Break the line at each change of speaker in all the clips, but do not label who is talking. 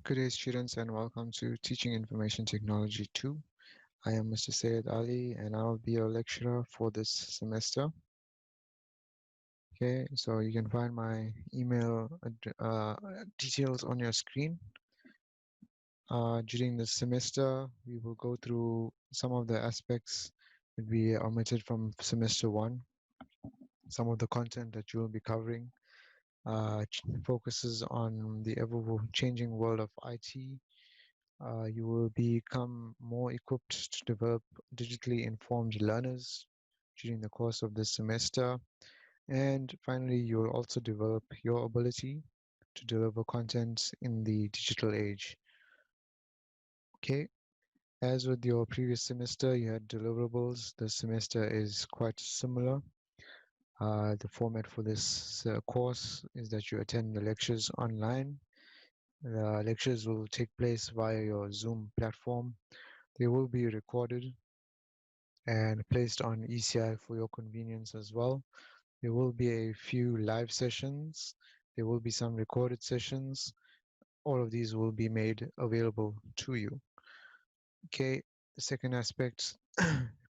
Good day, students, and welcome to Teaching Information Technology 2. I am Mr. Sayed Ali, and I'll be your lecturer for this semester. Okay, so you can find my email details on your screen. During this semester, we will go through some of the aspects that we omitted from semester 1. Some of the content that you will be covering focuses on the ever-changing world of IT. You will become more equipped to develop digitally informed learners during the course of this semester. And finally, you will also develop your ability to deliver content in the digital age. Okay, as with your previous semester, you had deliverables. This semester is quite similar. The format for this course is that you attend the lectures online. The lectures will take place via your Zoom platform. They will be recorded and placed on ECI for your convenience as well. There will be a few live sessions. There will be some recorded sessions. All of these will be made available to you. Okay, the second aspect,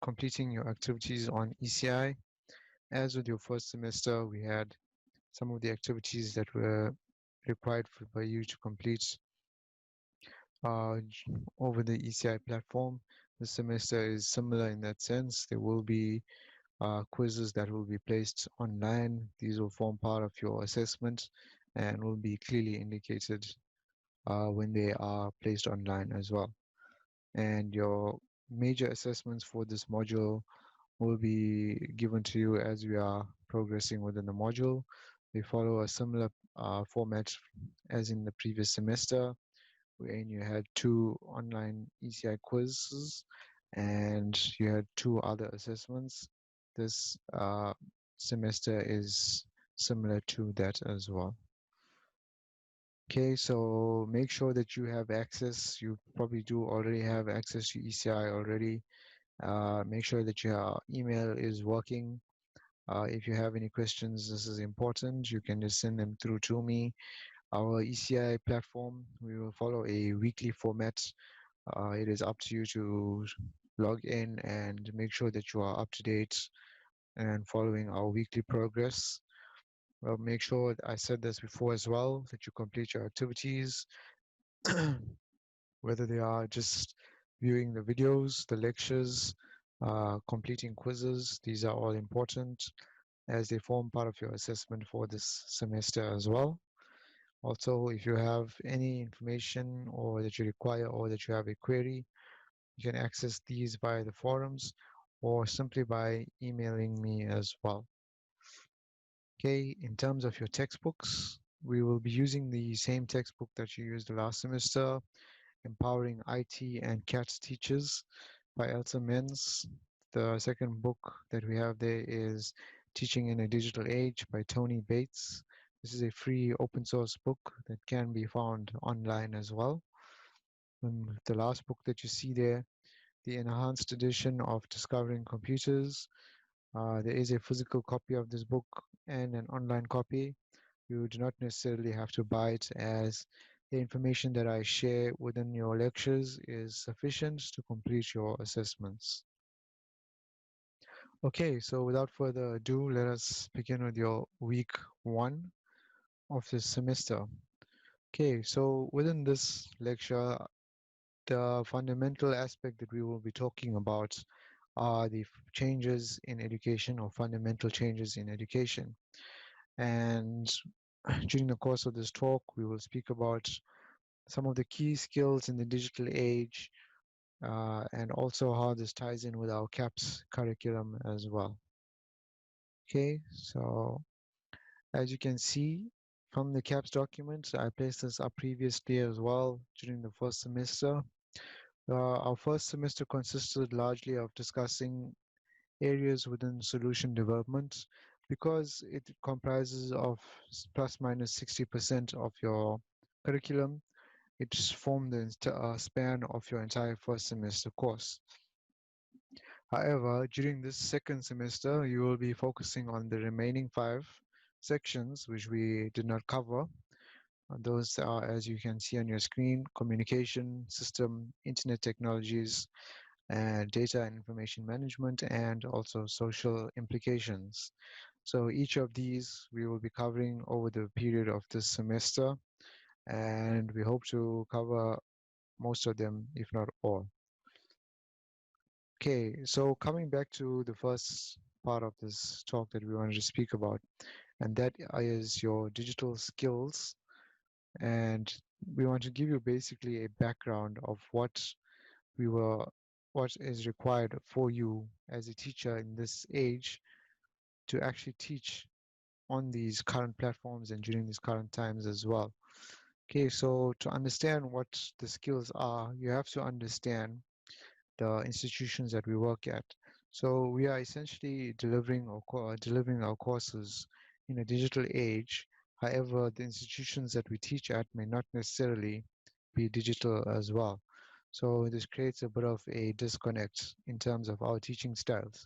completing your activities on ECI. As with your first semester, we had some of the activities that were required by you to complete uh, over the ECI platform. This semester is similar in that sense. There will be quizzes that will be placed online. These will form part of your assessment and will be clearly indicated when they are placed online as well. And your major assessments for this module will be given to you as we are progressing within the module. They follow a similar format as in the previous semester, wherein you had 2 online ECI quizzes and you had 2 other assessments. This semester is similar to that as well. Okay, so make sure that you have access. You probably do already have access to ECI already. Make sure that your email is working. If you have any questions, this is important. You can just send them through to me. Our ECI platform, we will follow a weekly format. It is up to you to log in and make sure that you are up to date and following our weekly progress. Well, make sure, I said this before as well, that you complete your activities, whether they are just viewing the videos, the lectures, completing quizzes. These are all important as they form part of your assessment for this semester as well. Also, if you have any information or that you require or that you have a query, you can access these via the forums or simply by emailing me as well. Okay, in terms of your textbooks, we will be using the same textbook that you used last semester, Empowering IT and CATS Teachers by Elsa Menz. The second book that we have there is Teaching in a Digital Age by Tony Bates. This is a free open source book that can be found online as well. The last book that you see there, the enhanced edition of Discovering Computers. There is a physical copy of this book and an online copy. You do not necessarily have to buy it, as the information that I share within your lectures is sufficient to complete your assessments. Okay, so without further ado, let us begin with your week 1 of this semester. Okay, so within this lecture, the fundamental aspect that we will be talking about are the changes in education or fundamental changes in education. And during the course of this talk, we will speak about some of the key skills in the digital age and also how this ties in with our CAPS curriculum as well. Okay, so as you can see from the CAPS document, I placed this up previously as well during the first semester. Our first semester consisted largely of discussing areas within solution development because it comprises of plus minus 60% of your curriculum. It's formed the span of your entire first semester course. However, during this second semester, you will be focusing on the remaining 5 sections, which we did not cover. Those are, as you can see on your screen, communication system, internet technologies, and data and information management, and also social implications. So each of these we will be covering over the period of this semester, and we hope to cover most of them, if not all. Okay, so coming back to the first part of this talk that we wanted to speak about, and that is your digital skills. And we want to give you basically a background of we were, what is required for you as a teacher in this age to actually teach on these current platforms and during these current times as well. Okay, so to understand what the skills are, you have to understand the institutions that we work at. So we are essentially delivering our courses in a digital age. However, the institutions that we teach at may not necessarily be digital as well. So this creates a bit of a disconnect in terms of our teaching styles.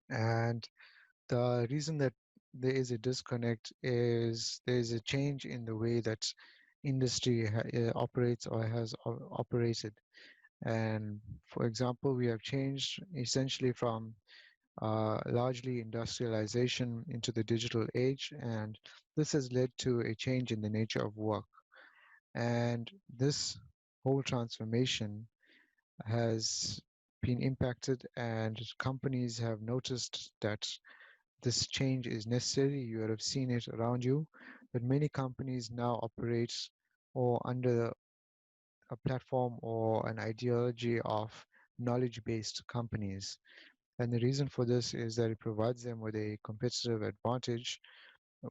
And the reason that there is a disconnect is there is a change in the way that industry operates or has operated. And for example, we have changed essentially from largely industrialization into the digital age, and this has led to a change in the nature of work. And this whole transformation has been impacted, and companies have noticed that this change is necessary. You have seen it around you, but many companies now operate or under a platform or an ideology of knowledge-based companies. And the reason for this is that it provides them with a competitive advantage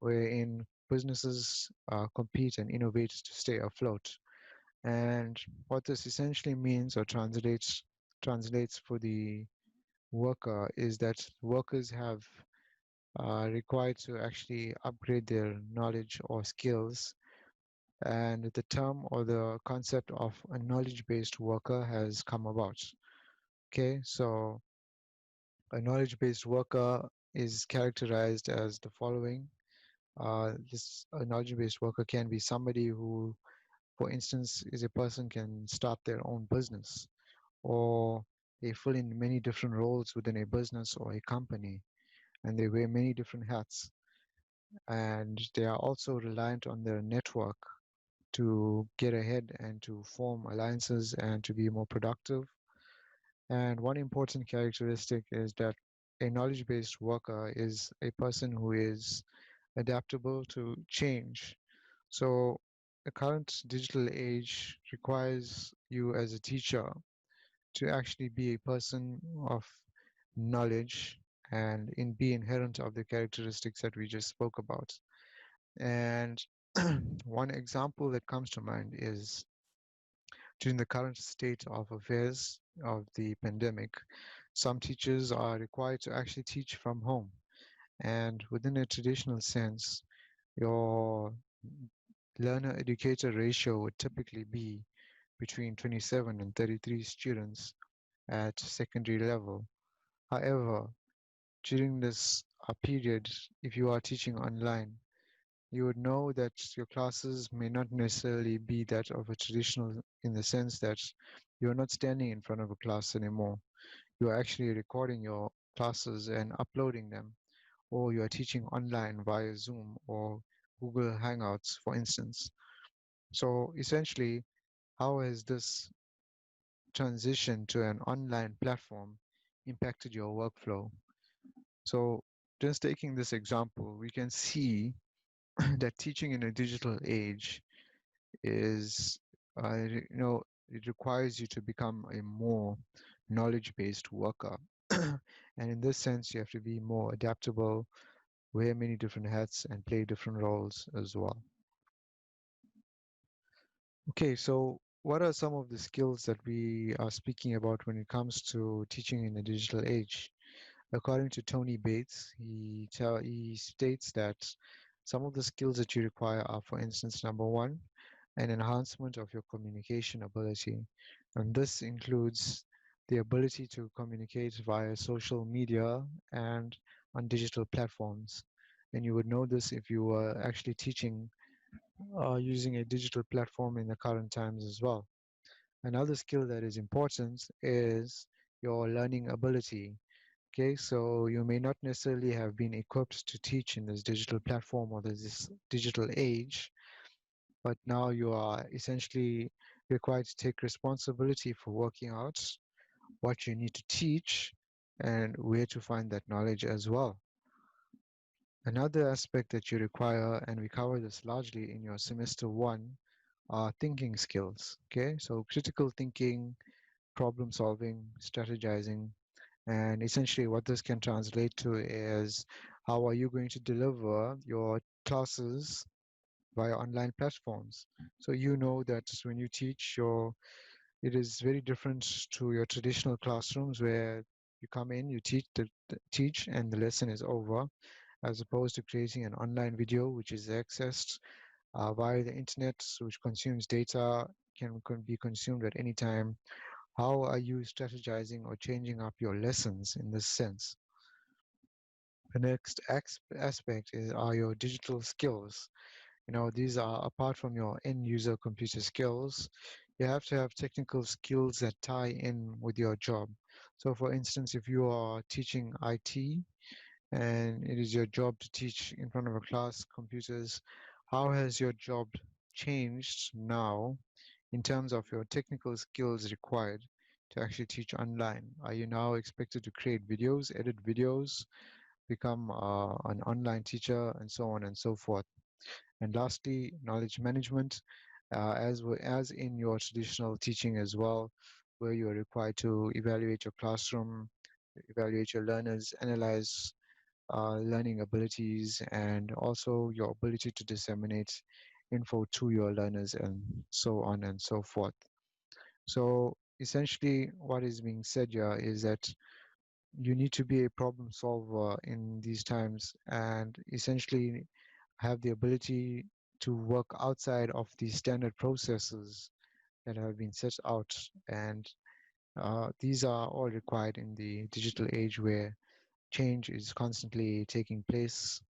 wherein businesses compete and innovate to stay afloat. And what this essentially means or translates for the worker is that workers have required to actually upgrade their knowledge or skills. And the term or the concept of a knowledge-based worker has come about. Okay, so a knowledge-based worker is characterized as the following. This a knowledge-based worker can be somebody who, for instance, is a person can start their own business, or they fill in many different roles within a business or a company, and they wear many different hats. And they are also reliant on their network to get ahead and to form alliances and to be more productive. And one important characteristic is that a knowledge-based worker is a person who is adaptable to change. So the current digital age requires you as a teacher to actually be a person of knowledge and be inherent of the characteristics that we just spoke about. And one example that comes to mind is during the current state of affairs of the pandemic, some teachers are required to actually teach from home. And within a traditional sense, your learner educator ratio would typically be between 27 and 33 students at secondary level. However, during this period, if you are teaching online, you would know that your classes may not necessarily be that of a traditional, in the sense that you're not standing in front of a class anymore. You are actually recording your classes and uploading them, or you are teaching online via Zoom or Google Hangouts, for instance. So essentially, how has this transition to an online platform impacted your workflow? So just taking this example, we can see that teaching in a digital age is, it requires you to become a more knowledge-based worker. And in this sense, you have to be more adaptable, wear many different hats, and play different roles as well. Okay, so what are some of the skills that we are speaking about when it comes to teaching in the digital age? According to Tony Bates, he states that some of the skills that you require are, for instance, number one, an enhancement of your communication ability. And this includes the ability to communicate via social media and on digital platforms. And you would know this if you were actually teaching using a digital platform in the current times as well. Another skill that is important is your learning ability. Okay, so you may not necessarily have been equipped to teach in this digital platform or this digital age, but now you are essentially required to take responsibility for working out what you need to teach and where to find that knowledge as well. Another aspect that you require, and we cover this largely in your semester one, are thinking skills. Okay, so critical thinking, problem solving, strategizing, and essentially what this can translate to is how are you going to deliver your classes via online platforms. So you know that when you teach it is very different to your traditional classrooms where you come in, you teach and the lesson is over, as opposed to creating an online video which is accessed via the internet, which consumes data, can be consumed at any time. How are you strategizing or changing up your lessons in this sense? The next aspect are your digital skills. You know, these are apart from your end user computer skills, you have to have technical skills that tie in with your job. So for instance, if you are teaching IT and it is your job to teach in front of a class computers, how has your job changed now in terms of your technical skills required to actually teach online? Are you now expected to create videos, edit videos, become an online teacher, and so on and so forth? And lastly, knowledge management, as in your traditional teaching as well, where you are required to evaluate your classroom, evaluate your learners, analyze learning abilities, and also your ability to disseminate info to your learners, and so on and so forth. So essentially, what is being said here is that you need to be a problem solver in these times and essentially have the ability to work outside of the standard processes that have been set out. And these are all required in the digital age where change is constantly taking place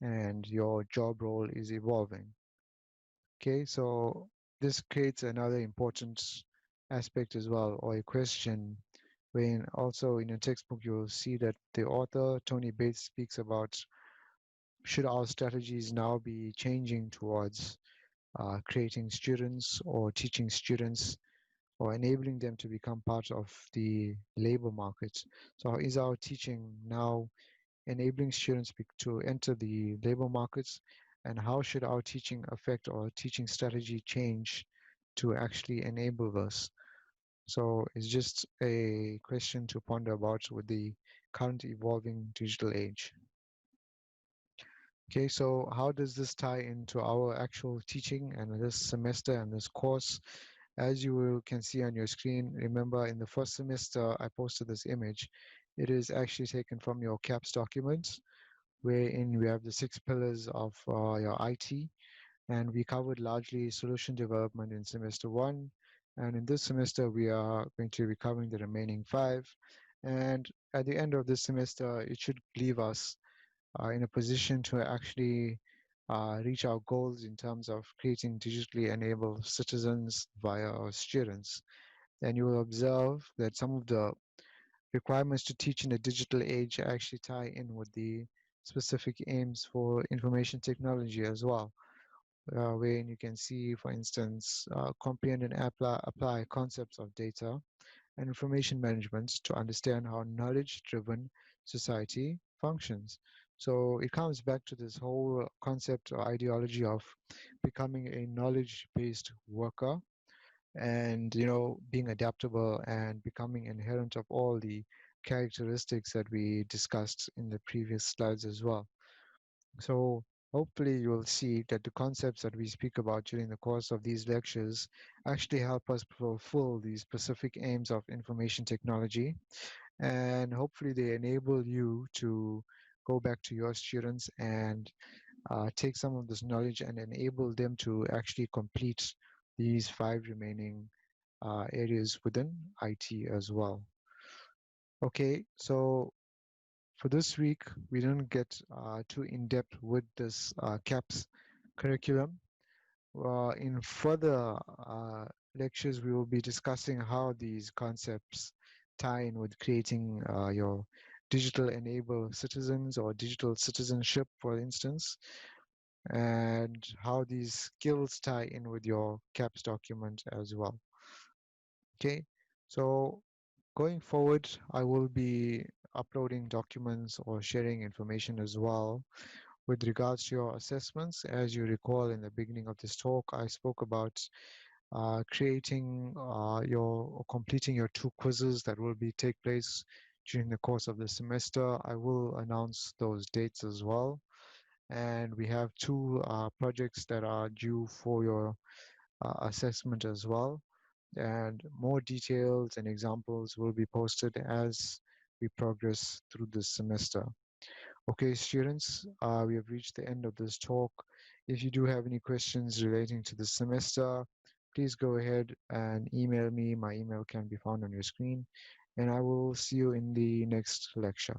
and your job role is evolving. Okay, so this creates another important aspect as well, or a question, when also in your textbook you'll see that the author, Tony Bates, speaks about should our strategies now be changing towards creating students or teaching students or enabling them to become part of the labor market. So is our teaching now enabling students to enter the labor markets, and how should our teaching affect or teaching strategy change to actually enable this? So it's just a question to ponder about with the current evolving digital age. Okay, so how does this tie into our actual teaching and this semester and this course? As can see on your screen, remember in the first semester I posted this image. It is actually taken from your CAPS document, wherein we have the 6 pillars of your IT, and we covered largely solution development in semester one. And in this semester, we are going to be covering the remaining 5. And at the end of this semester, it should leave us in a position to actually reach our goals in terms of creating digitally enabled citizens via our students. And you will observe that some of the requirements to teach in a digital age actually tie in with the specific aims for information technology as well, wherein you can see, for instance, comprehend and apply concepts of data and information management to understand how knowledge-driven society functions. So it comes back to this whole concept or ideology of becoming a knowledge-based worker, and being adaptable and becoming inherent of all the characteristics that we discussed in the previous slides as well. So hopefully you will see that the concepts that we speak about during the course of these lectures actually help us fulfill the specific aims of information technology, and hopefully they enable you to go back to your students and take some of this knowledge and enable them to actually complete these 5 remaining areas within IT as well. Okay, so for this week, we didn't get too in depth with this CAPS curriculum, In further lectures, we will be discussing how these concepts tie in with creating your digital enabled citizens or digital citizenship, for instance, and how these skills tie in with your CAPS document as well. Okay, so going forward, I will be uploading documents or sharing information as well with regards to your assessments. As you recall, in the beginning of this talk, I spoke about creating your or completing your 2 quizzes that will be take place during the course of the semester. I will announce those dates as well. And we have 2 projects that are due for your assessment as well. And more details and examples will be posted as we progress through this semester. Okay, students, we have reached the end of this talk. If you do have any questions relating to the semester, please go ahead and email me. My email can be found on your screen, and I will see you in the next lecture.